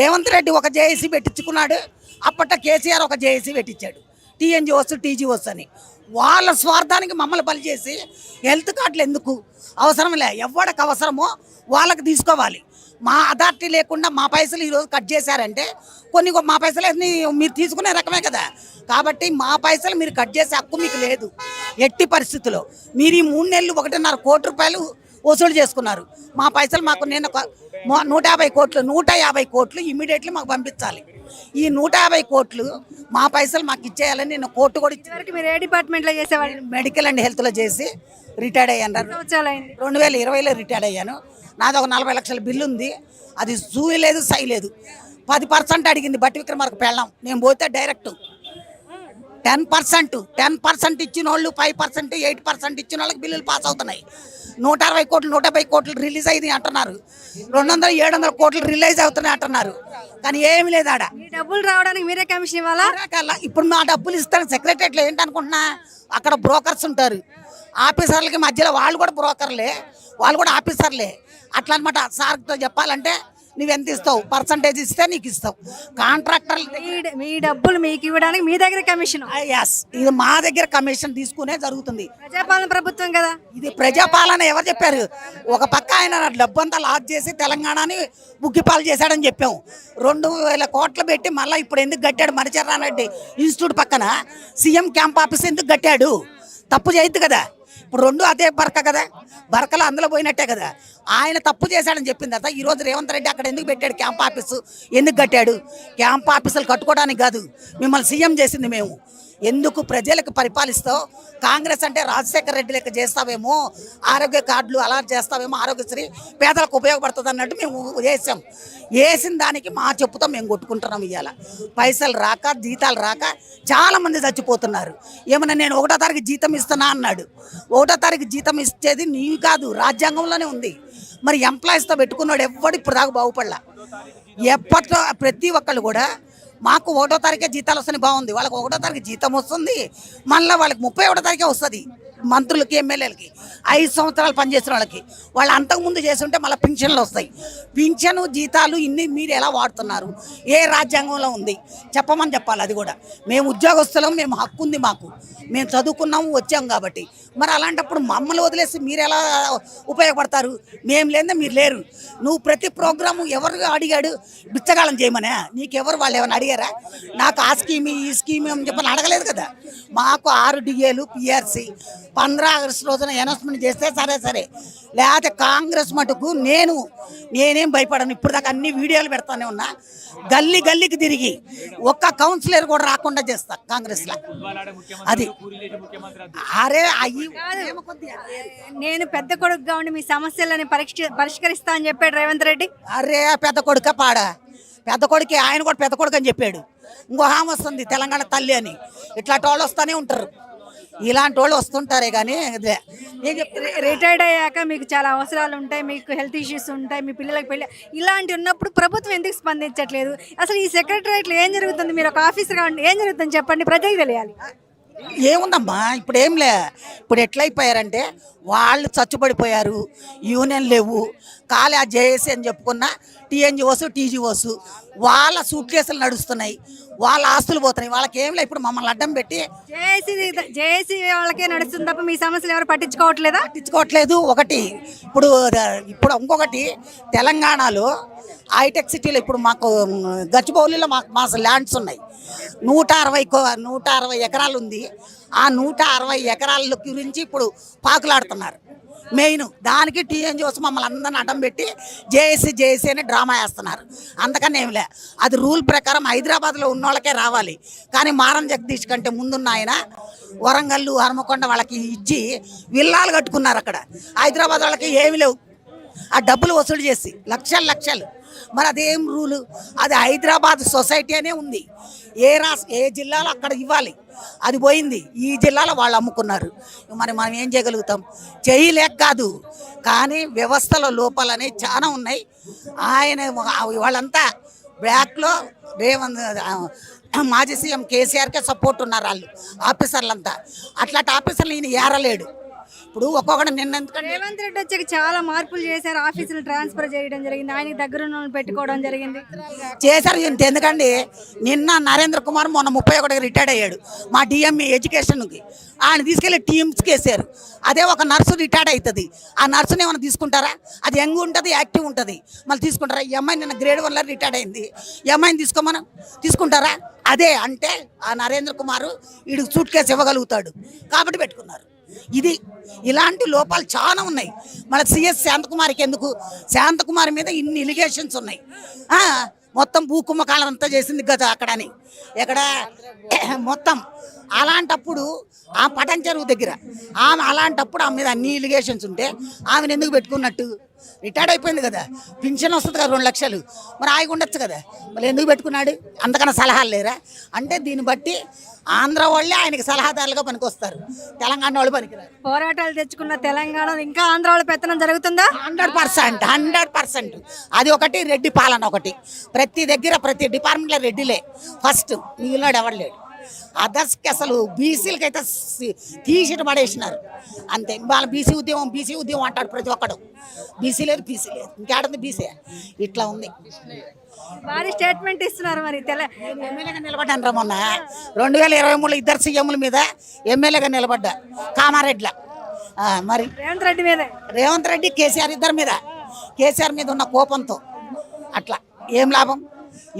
రేవంత్ రెడ్డి ఒక జేఏసీ పెట్టించుకున్నాడు. అప్పట్లో కేసీఆర్ ఒక జేఏసీ పెట్టించాడు. టీఎన్జిఓస్ టీజీఓస్ అని వాళ్ళ స్వార్థానికి మమ్మల్ని బలి చేసి హెల్త్ కార్డులు ఎందుకు అవసరంలే, ఎవరికి అవసరమో వాళ్ళకి తీసుకోవాలి. మా అథారిటీ లేకుండా మా పైసలు ఈరోజు కట్ చేశారంటే కొన్ని మా పైసలు మీరు తీసుకునే రకమే కదా. కాబట్టి మా పైసలు మీరు కట్ చేసే హక్కు మీకు లేదు. ఎట్టి పరిస్థితుల్లో మీరు ఈ 3 నెలలు 1.5 కోటి రూపాయలు వసూలు చేసుకున్నారు. మా పైసలు మాకు నేను 150 కోట్లు ఇమ్మీడియట్లీ మాకు పంపించాలి. ఈ 150 కోట్లు మా పైసలు మాకు ఇచ్చేయాలని నేను కోర్టు కూడా ఇచ్చేవారికి మీరు ఏ డిపార్ట్మెంట్లో చేసేవాళ్ళు? మెడికల్ అండ్ హెల్త్లో చేసి రిటైర్డ్ అయ్యాను. 2020లో రిటైర్డ్ అయ్యాను. నాది ఒక 40 లక్షల బిల్లు ఉంది. అది సూయి లేదు సై లేదు. 10% అడిగింది బట్టి విక్రమార్క పెళ్ళాం. నేను పోతే డైరెక్ట్ 10% ఇచ్చిన వాళ్ళు 5% 8% ఇచ్చిన వాళ్ళకి బిల్లులు పాస్ అవుతున్నాయి. 160 కోట్లు 150 కోట్లు రిలీజ్ అయింది అంటున్నారు. 200 700 కోట్లు రిలీజ్ అవుతున్నాయి అంటున్నారు. కానీ ఏమి లేదు ఆడ. డబ్బులు రావడానికి మీరే కమిషన్ ఇవ్వాలా? ఇప్పుడు మా డబ్బులు ఇస్తాను సెక్రటరీలో ఏంటనుకుంటున్నా, అక్కడ బ్రోకర్స్ ఉంటారు. ఆఫీసర్లకి మధ్యలో వాళ్ళు కూడా బ్రోకర్లే, వాళ్ళు కూడా ఆఫీసర్లే. అట్లా అనమాట. సార్తో చెప్పాలంటే నువ్వెంత ఇస్తావు, పర్సంటేజ్ ఇస్తే నీకు ఇస్తావు. కాంట్రాక్టర్ మీ డబ్బులు మీకు ఇవ్వడానికి మీ దగ్గర కమిషన్? ఎస్, ఇది మా దగ్గర కమిషన్ తీసుకునే జరుగుతుంది. ప్రజాపాలన ప్రభుత్వం కదా ఇది. ప్రజాపాలన ఎవరు చెప్పారు? ఒక పక్క ఆయన డబ్బంతా లాస్ చేసి తెలంగాణని బుగ్గిపాలు చేశాడని చెప్పాము. 2000 కోట్లు పెట్టి మళ్ళీ ఇప్పుడు ఎందుకు కట్టాడు? మణిచర్రారెడ్డి ఇన్స్టిట్యూట్ పక్కన సీఎం క్యాంప్ ఆఫీస్ ఎందుకు కట్టాడు? తప్పు చేయొద్దు కదా. ఇప్పుడు 2 అదే బరక కదా, బరకలు అందులో పోయినట్టే కదా. ఆయన తప్పు చేశాడని చెప్పిన తర్వాత ఈరోజు రేవంత్ రెడ్డి అక్కడ ఎందుకు పెట్టాడు క్యాంప్ ఆఫీసు? ఎందుకు కట్టాడు? క్యాంప్ ఆఫీసులు కట్టుకోవడానికి కాదు, మిమ్మల్ని సీఎం చేసింది మేము. ఎందుకు ప్రజలకు పరిపాలిస్తావు? కాంగ్రెస్ అంటే రాజశేఖర రెడ్డి లెక్క చేస్తావేమో, ఆరోగ్య కార్డులు అలా చేస్తావేమో, ఆరోగ్యశ్రీ పేదలకు ఉపయోగపడుతుంది అన్నట్టు మేము వేసాం. వేసిన దానికి మా చెప్పుతో మేము కొట్టుకుంటున్నాం. ఇవాళ పైసలు రాక జీతాలు రాక చాలామంది చచ్చిపోతున్నారు. ఏమన్నా నేను 1వ తారీఖు జీతం ఇస్తున్నా అన్నాడు. 1వ తారీఖు జీతం ఇచ్చేది నీవు కాదు, రాజ్యాంగంలోనే ఉంది. మరి ఎంప్లాయీస్తో పెట్టుకున్నాడు ఎవడు ఇప్పుడు దాకా బాగుపడలా. ఎప్పట్లో ప్రతి ఒక్కళ్ళు కూడా మాకు 1వ తారీఖే జీతాలు వస్తాయి బాగుంది, వాళ్ళకి 1వ తారీఖు జీతం వస్తుంది, మళ్ళీ వాళ్ళకి 31వ తారీఖే వస్తుంది. మంత్రులకి ఎమ్మెల్యేలకి 5 సంవత్సరాలు పనిచేసిన వాళ్ళకి వాళ్ళు అంతకుముందు చేస్తుంటే మళ్ళీ పింఛన్లు వస్తాయి. పింఛను జీతాలు ఇన్ని మీరు ఎలా వాడుతున్నారు? ఏ రాజ్యాంగంలో ఉంది చెప్పమని చెప్పాలి. అది కూడా మేము ఉద్యోగస్తులం, మేము హక్కు ఉంది మాకు, మేము చదువుకున్నాము వచ్చాము కాబట్టి. మరి అలాంటప్పుడు మమ్మల్ని వదిలేసి మీరు ఎలా ఉపయోగపడతారు? మేము లేదా మీరు లేరు. నువ్వు ప్రతి ప్రోగ్రాము ఎవరు అడిగాడు బిచ్చగాళం చేయమనే? నీకెవరు వాళ్ళు ఏమైనా అడిగారా? నాకు ఆ స్కీమ్ ఈ స్కీమ్ అని చెప్పని అడగలేదు కదా. మాకు 6 డిఏలు పిఆర్సీ 15 ఆగస్టు రోజున అనౌన్స్మెంట్ చేస్తే సరే. లేకపోతే కాంగ్రెస్ మటుకు నేనేం భయపడను. ఇప్పుడు దాకా అన్ని వీడియోలు పెడతానే ఉన్నా. గల్లీకి తిరిగి ఒక్క కౌన్సిలర్ కూడా రాకుండా చేస్తా కాంగ్రెస్లో. అది అరే నేను పెద్ద కొడుకుగా ఉండి మీ సమస్యలని పరిష్కరిస్తా అని చెప్పాడు రేవంత్ రెడ్డి. అరే పెద్ద కొడుక పాడా, పెద్ద కొడుకు ఆయన కూడా పెద్ద కొడుకు అని చెప్పాడు. ఇంకో హామీ వస్తుంది తెలంగాణ తల్లి అని. ఇట్లాంటి వాళ్ళు వస్తూనే ఉంటారు, ఇలాంటి వాళ్ళు వస్తుంటారే. కానీ రిటైర్డ్ అయ్యాక మీకు చాలా అవసరాలు ఉంటాయి, మీకు హెల్త్ ఇష్యూస్ ఉంటాయి, మీ పిల్లలకి పెళ్ళి ఇలాంటి ఉన్నప్పుడు ప్రభుత్వం ఎందుకు స్పందించట్లేదు? అసలు ఈ సెక్రటరియట్లో ఏం జరుగుతుంది? మీరు ఒక ఆఫీసర్గా ఏం జరుగుతుంది చెప్పండి, ప్రజలకు తెలియాలి. ఏముందమ్మా ఇప్పుడు ఏంలే. ఇప్పుడు ఎట్లయిపోయారంటే వాళ్ళు చచ్చుపడిపోయారు, యూనియన్ లేవు, ఖాళీ ఆ జేఏసీ అని చెప్పుకున్న టీఎన్జిఓస్ టీజీఓస్ వాళ్ళ సూట్ కేసులు నడుస్తున్నాయి, వాళ్ళ ఆస్తులు పోతున్నాయి. వాళ్ళకి ఏంలే. ఇప్పుడు మమ్మల్ని అడ్డం పెట్టి జేఏసీ వాళ్ళకే నడుస్తుంది తప్ప మీ సమస్యలు ఎవరు పట్టించుకోవట్లేదు. ఒకటి ఇప్పుడు ఇంకొకటి తెలంగాణలో హైటెక్ సిటీలో ఇప్పుడు మాకు గచ్చిబౌలిలో మా ల్యాండ్స్ ఉన్నాయి. 160 ఎకరాలు ఉంది. ఆ 160 ఎకరాల గురించి ఇప్పుడు పాకులాడుతున్నారు. మెయిన్ దానికి టీఎన్జిఓస్ మమ్మల్ని అందరిని అడ్డం పెట్టి జేఏసీ అని డ్రామా వేస్తున్నారు. అందుకని ఏమిలే. అది రూల్ ప్రకారం హైదరాబాద్లో ఉన్న వాళ్ళకే రావాలి. కానీ మారం జగదీష్ కంటే ముందున్న ఆయన వరంగల్ హనుమకొండ వాళ్ళకి ఇచ్చి విల్లాలు కట్టుకున్నారు. అక్కడ హైదరాబాద్ వాళ్ళకి ఏమి లేవు. ఆ డబ్బులు వసూలు చేసి లక్షలు. మరి అదేం రూలు? అది హైదరాబాద్ సొసైటీ అనే ఉంది. ఏ జిల్లాలో అక్కడ ఇవ్వాలి, అది పోయింది. ఈ జిల్లాలో వాళ్ళు అమ్ముకున్నారు. మరి మనం ఏం చేయగలుగుతాం? చేయలేక కాదు, కానీ వ్యవస్థలో లోపాలనే చాలా ఉన్నాయి. ఆయన వాళ్ళంతా బ్యాక్లో మాజీ సీఎం కేసీఆర్కే సపోర్ట్ ఉన్నారు వాళ్ళు ఆఫీసర్లంతా. అట్లాంటి ఆఫీసర్లు ఈయన ఏరలేడు. ఇప్పుడు ఒక్కొక్కటి నిన్న ఎందుకంటే రేవంత్ రెడ్డి వచ్చాక చాలా మార్పులు చేశారు, ఆఫీసులు ట్రాన్స్ఫర్ చేయడం జరిగింది, ఆయనకి దగ్గర ఉన్న వాళ్ళని పెట్టుకోవడం జరిగింది. చేశారు. ఇంత ఎందుకండి, నిన్న నరేంద్ర కుమార్ మొన్న 31కి రిటైర్డ్ అయ్యాడు మా డిఎంఈ ఎడ్యుకేషన్కి. ఆయన తీసుకెళ్ళి టీమ్స్కి వేసారు. అదే ఒక నర్సు రిటైర్డ్ అవుతుంది, ఆ నర్సుని ఏమైనా తీసుకుంటారా? అది యంగ్ ఉంటుంది, యాక్టివ్ ఉంటుంది, మళ్ళీ తీసుకుంటారా? ఈ అమ్మాయి నిన్న గ్రేడ్ 1లో రిటైర్డ్ అయింది, ఈ అమ్మాయిని తీసుకోమని తీసుకుంటారా? అదే అంటే ఆ నరేంద్ర కుమార్ వీడికి సూట్ కేసు ఇవ్వగలుగుతాడు కాబట్టి పెట్టుకున్నారు. ఇది ఇలాంటి లోపాలు చాలా ఉన్నాయి. మన సిఎస్ శాంతకుమారికి ఎందుకు? శాంతకుమారి మీద ఇన్ని ఎలిగేషన్స్ ఉన్నాయి. మొత్తం భూకుంభకాలంతా చేసింది కదా అక్కడని, ఎక్కడ మొత్తం. అలాంటప్పుడు ఆ పటం చెరువు దగ్గర ఆమె అలాంటప్పుడు ఆమె మీద అన్ని ఎలిగేషన్స్ ఉంటే ఆమెను ఎందుకు పెట్టుకున్నట్టు? రిటైర్డ్ అయిపోయింది కదా, పింఛన్ వస్తుంది కదా 2 లక్షలు, మరి ఆగి ఉండొచ్చు కదా, మరి ఎందుకు పెట్టుకున్నాడు? అంతకన్నా సలహాలు లేరా? అంటే దీన్ని బట్టి ఆంధ్ర వాళ్ళే ఆయనకి సలహాదారులుగా పనికొస్తారు, తెలంగాణ వాళ్ళు పనికిరారు. పోరాటాలు తెచ్చుకున్న తెలంగాణలో ఇంకా ఆంధ్ర వాళ్ళ పెత్తనం జరుగుతుందా? 100%. అది ఒకటి, రెడ్డి పాలన ఒకటి. ప్రతి దగ్గర ప్రతి డిపార్ట్మెంట్లో రెడ్డిలే ఫస్ట్, మిగిలినాడు ఎవరు లేడు. అదర్స్కి అసలు బీసీలకి అయితే తీసిట పడేసినారు అంతే. వాళ్ళ బీసీ ఉద్యమం అంటాడు ప్రతి ఒక్కడు. బీసీ లేదు, పీసీ లేదు, ఇంకేడుంది బీసీ. ఇట్లా ఉంది. భారీ స్టేట్మెంట్ ఇస్తున్నారు. మరి ఎమ్మెల్యేగా నిలబడ్డాను రా మొన్న 2023లో 2 సీఎంల మీద ఎమ్మెల్యేగా నిలబడ్డా కామారెడ్డిలో. మరి రేవంత్ రెడ్డి కేసీఆర్ ఇద్దరి మీద, కేసీఆర్ మీద ఉన్న కోపంతో అట్లా ఏం లాభం?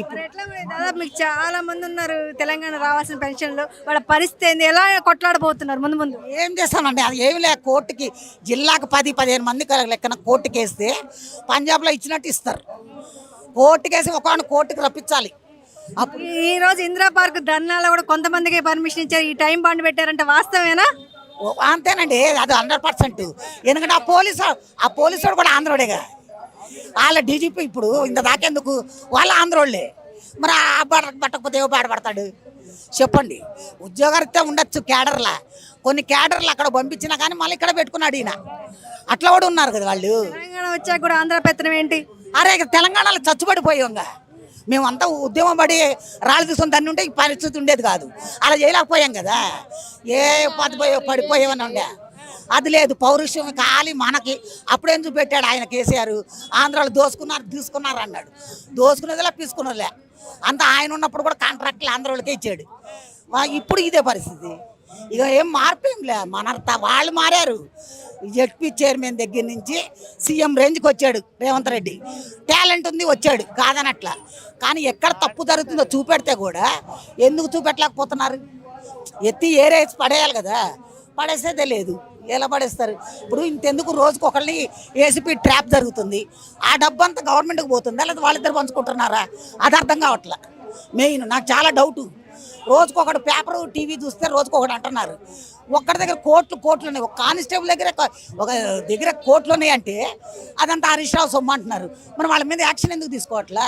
ఇప్పుడు ఎట్లా దాదాపు మీకు చాలా మంది ఉన్నారు తెలంగాణ రావాల్సిన పెన్షన్లు, వాళ్ళ పరిస్థితి ఏంది? ఎలా కొట్లాడబోతున్నారు ముందు ముందు? ఏం చేస్తామండి, అది ఏమి లే. కోర్టుకి జిల్లాకు 10-15 మంది లెక్కన కోర్టుకి వేస్తే పంజాబ్లో ఇచ్చినట్టు ఇస్తారు. కోర్టుకేసి ఒకరిని కోర్టుకి రప్పించాలి. ఈ రోజు ఇందిరా పార్క్ ధర్నాలో కూడా కొంతమందికి పర్మిషన్ ఇచ్చారు, ఈ టైం బాండ్ పెట్టారంటే వాస్తవేనా? అంతేనండి, అది 100%. ఎందుకంటే ఆ పోలీసు కూడా ఆంధ్రోడేగా, వాళ్ళ డీజీపీ. ఇప్పుడు ఇంత దాకెందుకు, వాళ్ళ ఆంధ్రోళ్ళే. మరి ఆ పట్టకపోతే ఏవో బాధపడతాడు చెప్పండి? ఉద్యోగరీత్యా ఉండొచ్చు క్యాడర్లా, కొన్ని క్యాడర్లు అక్కడ పంపించినా కానీ మళ్ళీ ఇక్కడ పెట్టుకున్నాడు ఈయన. అట్లా కూడా ఉన్నారు కదా వాళ్ళు. తెలంగాణ వచ్చాక కూడా ఆంధ్ర పెత్తనం ఏంటి? అరే తెలంగాణలో చచ్చుబడిపోయాంగా, మేమంతా ఉద్యమం పడి రాళ్ళు తీసుకొని దాన్ని ఉంటే ఈ పరిస్థితి ఉండేది కాదు. అలా చేయలేకపోయాం కదా, ఏ పడిపోయామని ఉండే. అది లేదు, పౌరుషం ఖాళీ మనకి. అప్పుడేం చూపెట్టాడు ఆయన కేసీఆర్? ఆంధ్రాలో తీసుకున్నారు అన్నాడు. దోసుకునేదిలా పీసుకునేదిలే అంత. ఆయన ఉన్నప్పుడు కూడా కాంట్రాక్ట్లు ఆంధ్రాలకే ఇచ్చాడు. ఇప్పుడు ఇదే పరిస్థితి. ఇక ఏం మార్పు ఏం లే, వాళ్ళు మారారు. జెడ్పీ చైర్మన్ దగ్గర నుంచి సీఎం రేంజ్కి వచ్చాడు రేవంత్ రెడ్డి. టాలెంట్ ఉంది, వచ్చాడు కాదనట్లా. కానీ ఎక్కడ తప్పు జరుగుతుందో చూపెడితే కూడా ఎందుకు చూపెట్టలేకపోతున్నారు? ఎత్తి ఏరేసి పడేయాలి కదా, పడేసేదే లేదు. ఎలా పడేస్తారు? ఇప్పుడు ఇంతెందుకు రోజుకు ఒకరిని ఏసీపీ ట్రాప్ జరుగుతుంది, ఆ డబ్బు అంతా గవర్నమెంట్కి పోతుందా లేదా వాళ్ళిద్దరు పంచుకుంటున్నారా? అది అర్థం కావట్లా. మెయిన్ నాకు చాలా డౌటు. రోజుకొకటి పేపరు టీవీ చూస్తే రోజుకొకటి అంటున్నారు. ఒక్కడి దగ్గర కోట్లు ఉన్నాయి, ఒక కానిస్టేబుల్ దగ్గర కోట్లు ఉన్నాయి అంటే అదంతా హరీష్ రావు సొమ్ము అంటున్నారు. మరి వాళ్ళ మీద యాక్షన్ ఎందుకు తీసుకోవట్లా?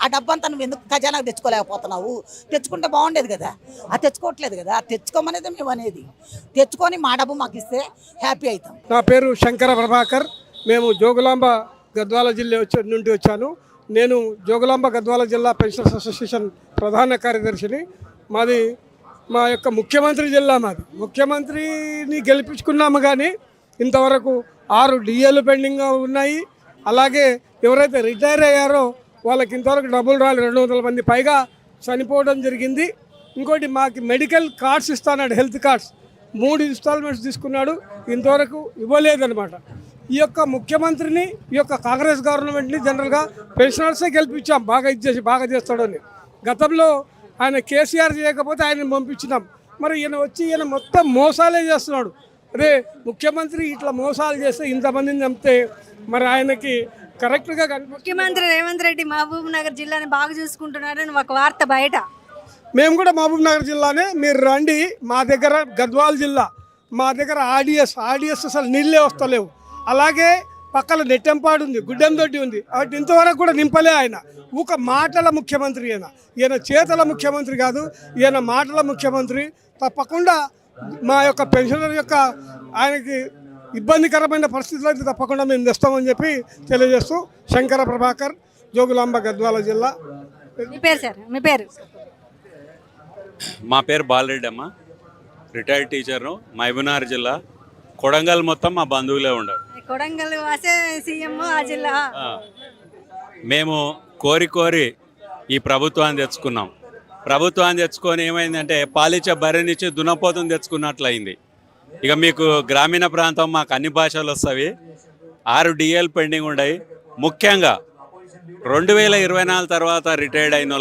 ఆ డబ్బంతా నువ్వు ఎందుకు ఖజానాకు తెచ్చుకోలేకపోతున్నావు? తెచ్చుకుంటే బాగుండేది కదా, అది తెచ్చుకోవట్లేదు కదా. తెచ్చుకోమనేది మేము అనేది, తెచ్చుకొని మా డబ్బు మాకు ఇస్తే హ్యాపీ అవుతాం. నా పేరు శంకర ప్రభాకర్. మేము జోగులాంబ గద్వాల జిల్లా నుండి వచ్చాను. నేను జోగులాంబ గద్వాల జిల్లా పెన్షనర్స్ అసోసియేషన్ ప్రధాన కార్యదర్శిని. మాది మా యొక్క ముఖ్యమంత్రి జిల్లా. ముఖ్యమంత్రిని గెలిపించుకున్నాము కానీ ఇంతవరకు 6 డిఏలు పెండింగ్గా ఉన్నాయి. అలాగే ఎవరైతే రిటైర్ అయ్యారో వాళ్ళకి ఇంతవరకు డబ్బులు రాలి 200 మంది పైగా చనిపోవడం జరిగింది. ఇంకోటి మాకు మెడికల్ కార్డ్స్ ఇస్తాడు, హెల్త్ కార్డ్స్ 3 ఇన్స్టాల్మెంట్స్ తీసుకున్నాడు, ఇంతవరకు ఇవ్వలేదన్నమాట. ఈ యొక్క ముఖ్యమంత్రిని, ఈ యొక్క కాంగ్రెస్ గవర్నమెంట్ని జనరల్గా పెన్షనర్సే గెలిపించాం, బాగా చేస్తాడని. గతంలో ఆయన కేసీఆర్ చేయకపోతే ఆయన పంపించినాం. మరి ఈయన మొత్తం మోసాలే చేస్తున్నాడు. అదే ముఖ్యమంత్రి ఇట్లా మోసాలు చేస్తే ఇంతమందిని చంపితే మరి ఆయనకి కరెక్ట్గా ముఖ్యమంత్రి రేవంత్ రెడ్డి మహబూబ్ నగర్ జిల్లాని బాగా చూసుకుంటున్నారని ఒక వార్త బయట. మేము కూడా మహబూబ్ నగర్ జిల్లానే, మీరు రండి. మా దగ్గర గద్వాల్ జిల్లా, మా దగ్గర ఆర్డిఎస్ అసలు నీళ్ళే వస్తలేవు. అలాగే పక్కన నెట్టెంపాడు ఉంది, గుడ్డెందొడ్డి ఉంది, వాటి ఇంతవరకు కూడా నింపలే. ఆయన ఒక మాటల ముఖ్యమంత్రి, ఈయన చేతల ముఖ్యమంత్రి కాదు, ఈయన మాటల ముఖ్యమంత్రి. తప్పకుండా మా యొక్క పెన్షనర్ యొక్క ఆయనకి ఇబ్బందికరమైన పరిస్థితులు అయితే తప్పకుండా మేము తెస్తామని చెప్పి తెలియజేస్తూ, శంకర ప్రభాకర్, జోగులాంబ గద్వాల జిల్లా. మీ పేరు సార్? మీ పేరు? మా పేరు బాలరెడ్డి అమ్మ, రిటైర్డ్ టీచర్ను, మహబూబ్నగర్ జిల్లా కొడంగల్ మొత్తం మా బంధువులే ఉండరు. కొడంగల్ వాసే సీఎం ఆ జిల్లా. ఆ. మేము కోరి ఈ ప్రభుత్వాన్ని తెచ్చుకున్నాం. ప్రభుత్వాన్ని తెచ్చుకొని ఏమైందంటే పాలిచ్చే బర్రెనిచ్చి దున్నపోతుని తెచ్చుకున్నట్లయింది. ఇక మీకు గ్రామీణ ప్రాంతం మాకు అన్ని భాషలు వస్తాయి. 6 DL పెండింగ్ ఉన్నాయి. ముఖ్యంగా 2024 తర్వాత రిటైర్డ్ అయిన